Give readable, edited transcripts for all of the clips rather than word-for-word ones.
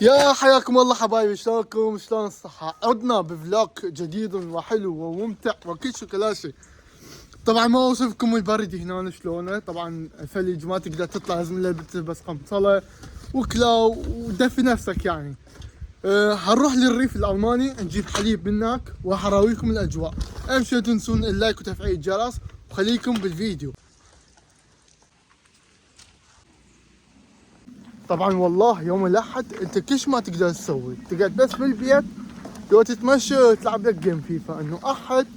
يا حياكم الله حبايبي، شلونكم؟ شلون الصحة؟ عدنا بفلوج جديد وحلو وممتع وكل شيء كلا شيء. طبعا ما اوصفكم البرد هنا شلونه، طبعا الثلج ما تقدر تطلع، لازم لابس بس قمصلة وكلاو ودفي نفسك يعني. هنروح للريف الالماني نجيب حليب من هناك وحراويكم الاجواء. اهم شيء تنسون اللايك وتفعيل الجرس وخليكم بالفيديو. طبعا والله يوم الاحد انت كش ما تقدر تسوي، تقعد بس بالبيت لو تتمشى وتلعب لك جيم فيفا، انه احد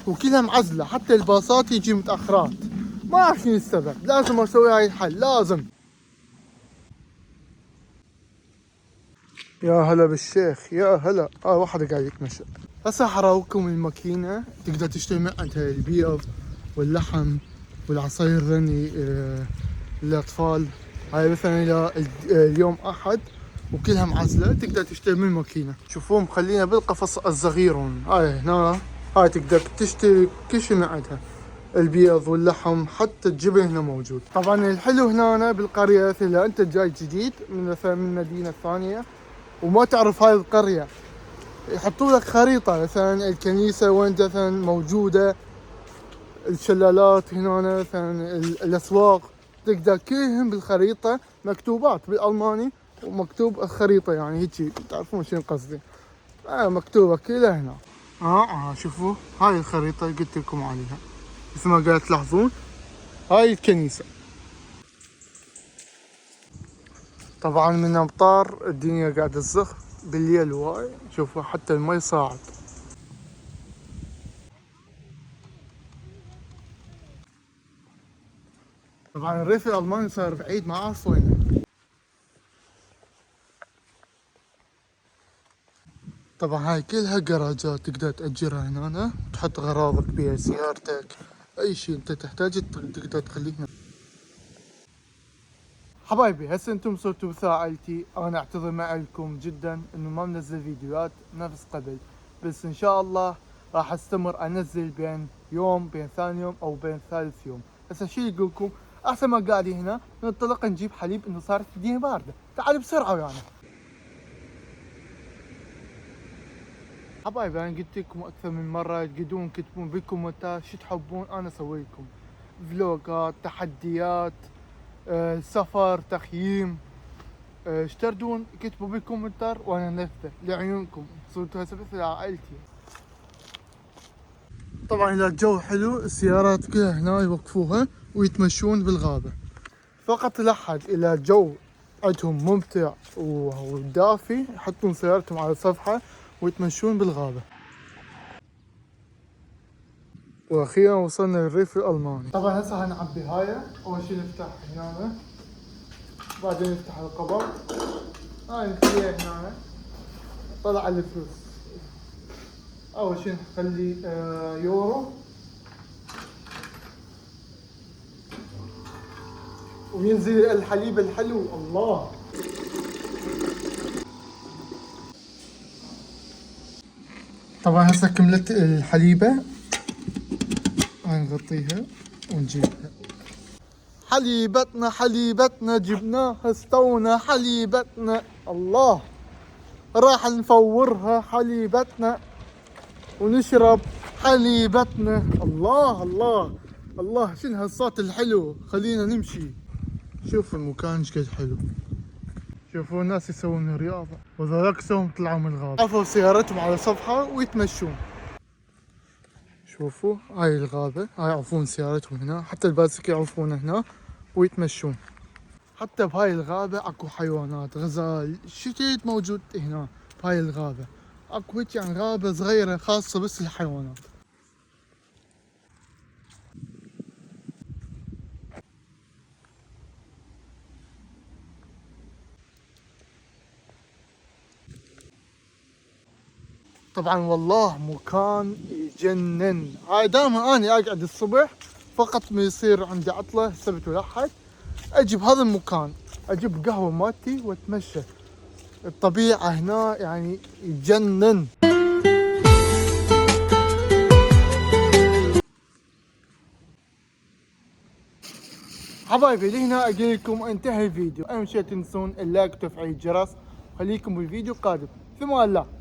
وكلها معزله، حتى الباصات يجي متاخرات. ما اعرف شنو السبب، لازم اسوي هاي الحل لازم. يا هلا بالشيخ، يا هلا. واحد قاعد يتمشى. هسه حراوكم الماكينه، تقدر تشتري من عندها البيض واللحم والعصير الرني للاطفال. هاي مثلا اذا اليوم احد وكلها معزله تقدر تشتري من الماكينه. شوفوهم مخلينا بالقفص الصغيرون. هاي هنا، هاي تقدر تشتري كل شيء من عندها، البيض واللحم حتى الجبن هنا موجود. طبعا الحلو هنا بالقريه، اذا انت جاي جديد من مثلا من مدينه ثانيه وما تعرف هاي القريه، يحطوا لك خريطه مثلا الكنيسه وين مثلا موجوده، الشلالات هنا مثلا، الاسواق، تقدر كلهم بالخريطه مكتوبات بالالماني، ومكتوب الخريطه يعني هيك تعرفون شنو قصدي. مكتوبه كلها هنا. شوفوا هاي الخريطه اللي قلت لكم عليها، مثل ما قاعد تلاحظون هاي الكنيسه. طبعا من امطار الدنيا قاعده تزخ بالليل واي، شوفوا حتى المي صاعد. طبعا الريف الالماني صار بعيد، ما اعرف وينه. طبعا هاي كلها جراجات تقدر تأجرها هنا، تحط أغراضك بيها، سيارتك، أي شيء أنت تحتاجه تقدر تخليه هنا. حبايبي هسه انتم صرتوا بثاعلتي، انا اعتذر معكم جدا انه ما منزل فيديوهات نفس قبل، بس ان شاء الله راح استمر انزل بين يوم بين ثاني يوم او بين ثالث يوم. هسه شو يقولكم؟ احسن ما قاعدين هنا ننطلق نجيب حليب، انه صارت الدنيا بارده، تعالوا بسرعه ويانا. حبايبي انا قلت لكم اكثر من مره، تقدرون تكتبون بالكومنتات شو تحبون انا اسوي لكم، فلوجات، تحديات، سفر، تخييم، ايش تردون كتبوا بالكومنتار وانا انفذه لعيونكم، صرتوا هسه مثل عائلتي. طبعا اذا الجو حلو السيارات كلها هنا يوقفوها ويتمشون بالغابة. فقط لاحظ اذا الجو عندهم ممتع ودافي يحطون سيارتهم على الصفحة ويتمشون بالغابة. واخيرا وصلنا للريف الالماني. طبعا هسه هنعبي هاي، اول شي نفتح هنا، بعدين نفتح القبر، هاي نخليها هنا، طلع الفلوس. اول شي نخلي يورو، وينزل الحليب الحلو. الله، طبعا هسه كملت الحليبة، هنغطيها ونجيبها. حليبتنا حليبتنا جبناها استونا حليبتنا. الله، راح نفورها حليبتنا ونشرب حليبتنا. الله الله الله، شنو هالصوت الحلو. خلينا نمشي. شوف المكان ايش قد حلو، شوفوا الناس يسوون رياضة وذولاك سوهم طلعوا من الغابة، عفوا سيارتهم على صفحة ويتمشون. شوفوا هاي الغابة، هاي يعوفون سيارتهم هنا، حتى الباسكل يعوفون هنا ويتمشون. حتى بهاي الغابة اكو حيوانات، غزال، شتيت موجود هنا بهاي الغابة. اكو هيك يعني غابة صغيرة خاصة بس للحيوانات. طبعا والله مكان يجنن. هاي دائما انا اقعد الصبح، فقط ما يصير عندي عطلة السبت والاحد اجي بهذا المكان، اجيب قهوة مالتي واتمشى. الطبيعة هنا يعني يجنن. حبايبي لهنا اقول لكم انتهى الفيديو، اهم شيء تنسون اللايك وتفعيل الجرس خليكم بالفيديو القادم. في امان الله.